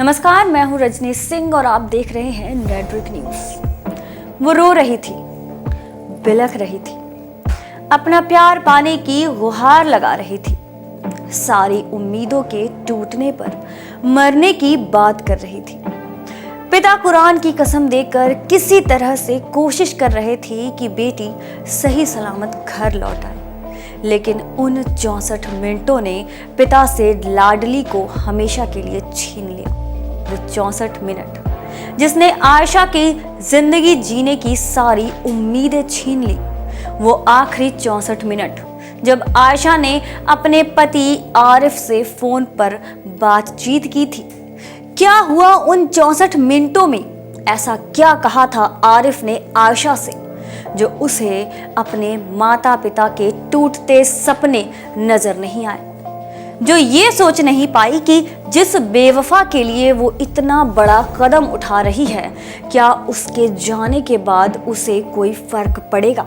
नमस्कार, मैं हूं रजनी सिंह और आप देख रहे हैं नेटवर्क न्यूज। वो रो रही थी, बिलख रही थी, अपना प्यार पाने की गुहार लगा रही थी, सारी उम्मीदों के टूटने पर मरने की बात कर रही थी। पिता कुरान की कसम देकर किसी तरह से कोशिश कर रहे थे कि बेटी सही सलामत घर लौट आए, लेकिन उन 64 मिनटों ने पिता से लाडली को हमेशा के लिए छीन लिया। वो 64 मिनट जिसने आयशा की जिंदगी जीने की सारी उम्मीदें छीन ली। वो आखिरी 64 मिनट जब आयशा ने अपने पति आरिफ से फोन पर बातचीत की थी। क्या हुआ उन 64 मिनटों में? ऐसा क्या कहा था आरिफ ने आयशा से जो उसे अपने माता पिता के टूटते सपने नजर नहीं आए, जो ये सोच नहीं पाई कि जिस बेवफा के लिए वो इतना बड़ा कदम उठा रही है, क्या उसके जाने के बाद उसे कोई फर्क पड़ेगा?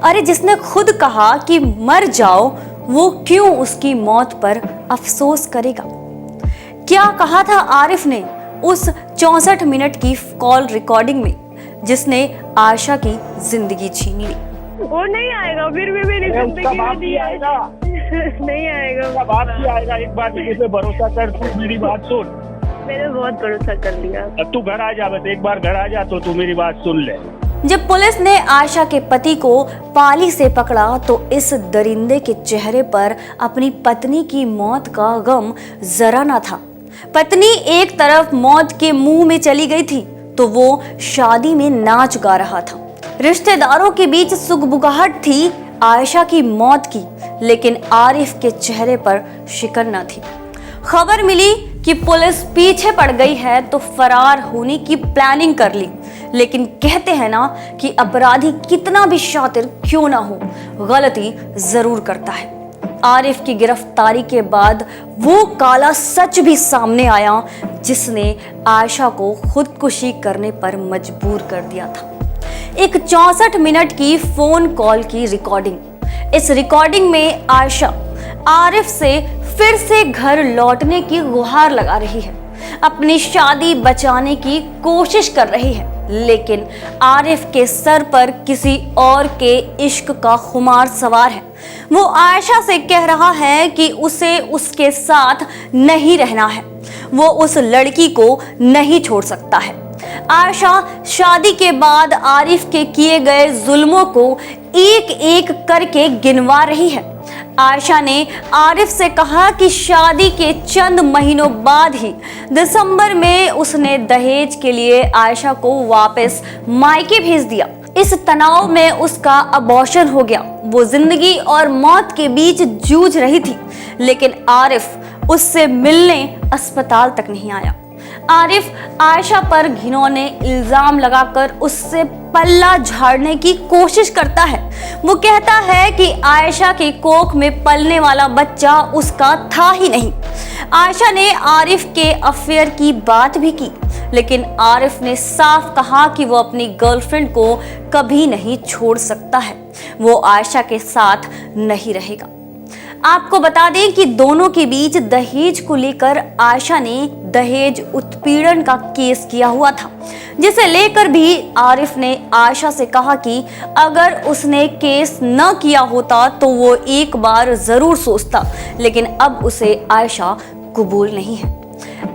अरे जिसने खुद कहा कि मर जाओ, वो क्यों उसकी मौत पर अफसोस करेगा? क्या कहा था आरिफ ने उस 64 मिनट की कॉल रिकॉर्डिंग में जिसने आयशा की जिंदगी छीन ली? वो नहीं आएगा, फिर भी मेरी जिंदगी में नहीं आएगा। नहीं आएगा, बात भी आएगा। एक बार मेरे पे भरोसा कर, तू मेरी बात सुन। मैंने बहुत भरोसा कर लिया। अब तू घर आ जा, बस एक बार घर आ जा तो तू मेरी बात सुन ले। जब पुलिस ने आयशा के पति को पाली से पकड़ा तो इस दरिंदे के चेहरे पर अपनी पत्नी की मौत का गम जरा ना था। पत्नी एक तरफ मौत के मुंह में चली गई थी तो वो शादी में नाच गा रहा था। रिश्तेदारों के बीच सुगबुगाहट थी आयशा की मौत की, लेकिन आरिफ के चेहरे पर शिकन न थी। खबर मिली कि पुलिस पीछे पड़ गई है तो फरार होने की प्लानिंग कर ली, लेकिन कहते हैं ना कि अपराधी कितना भी शातिर क्यों ना हो, गलती जरूर करता है। आरिफ की गिरफ्तारी के बाद वो काला सच भी सामने आया जिसने आयशा को खुदकुशी करने पर मजबूर कर दिया था। एक 64 मिनट की फोन कॉल की रिकॉर्डिंग। इस रिकॉर्डिंग में आयशा आरिफ से फिर से घर लौटने की गुहार लगा रही है, अपनी शादी बचाने की कोशिश कर रही है, लेकिन आरिफ के सर पर किसी और के इश्क का खुमार सवार है। वो आयशा से कह रहा है कि उसे उसके साथ नहीं रहना है, वो उस लड़की को नहीं छोड़ सकता है। आयशा शादी के बाद आरिफ के किए गए जुल्मों को एक एक करके गिनवा रही है। आयशा ने आरिफ से कहा कि शादी के चंद महीनों बाद ही दिसंबर में उसने दहेज के लिए आयशा को वापस मायके भेज दिया। इस तनाव में उसका अबॉर्शन हो गया। वो जिंदगी और मौत के बीच जूझ रही थी, लेकिन आरिफ उससे मिलने अस्पताल तक नहीं आया। आरिफ आयशा पर घिनौने इल्जाम लगाकर उससे पल्ला झाड़ने की कोशिश करता है। वो कहता है कि आयशा की कोख में पलने वाला बच्चा उसका था ही नहीं। आयशा ने आरिफ के अफेयर की बात भी की, लेकिन आरिफ ने साफ कहा कि वो अपनी गर्लफ्रेंड को कभी नहीं छोड़ सकता है, वो आयशा के साथ नहीं रहेगा। आपको बता दें कि दोनों के बीच दहेज को लेकर आयशा ने दहेज उत्पीड़न का केस किया हुआ था, जिसे लेकर भी आरिफ ने आयशा से कहा कि अगर उसने केस न किया होता तो वो एक बार जरूर सोचता, लेकिन अब उसे आयशा कबूल नहीं है।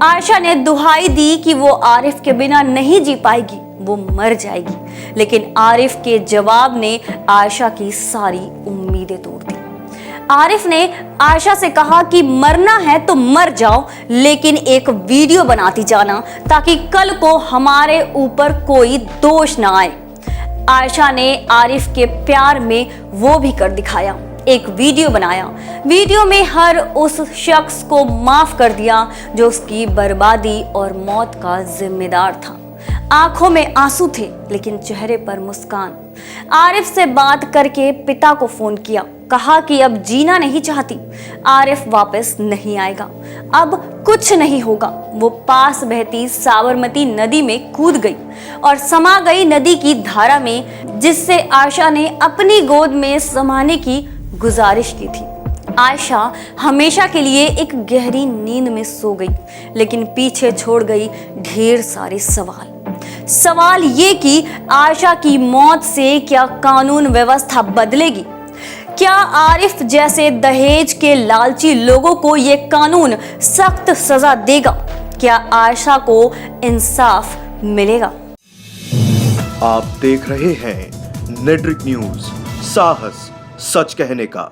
आयशा ने दुहाई दी कि वो आरिफ के बिना नहीं जी पाएगी, वो मर जाएगी, लेकिन आरिफ के जवाब ने आयशा की सारी उम्मीदें तोड़ दी। आरिफ ने आयशा से कहा कि मरना है तो मर जाओ, लेकिन एक वीडियो बनाती जाना ताकि कल को हमारे ऊपर कोई दोष ना आए। आयशा ने आरिफ के प्यार में वो भी कर दिखाया, एक वीडियो बनाया। वीडियो में हर उस शख्स को माफ कर दिया जो उसकी बर्बादी और मौत का जिम्मेदार था। आंखों में आंसू थे लेकिन चेहरे पर मुस्कान। आरिफ से बात करके पिता को फोन किया, कहा कि अब जीना नहीं चाहती, आरिफ वापस नहीं आएगा, अब कुछ नहीं होगा। वो पास बहती साबरमती नदी में कूद गई और समा गई नदी की धारा में, जिससे आयशा ने अपनी गोद में समाने की गुजारिश की थी। आयशा हमेशा के लिए एक गहरी नींद में सो गई, लेकिन पीछे छोड़ गई ढेर सारे सवाल ये कि आयशा की मौत से क्या कानून व्यवस्था बदलेगी? क्या आरिफ जैसे दहेज के लालची लोगों को ये कानून सख्त सजा देगा? क्या आयशा को इंसाफ मिलेगा? आप देख रहे हैं नेट्रिक न्यूज, साहस सच कहने का।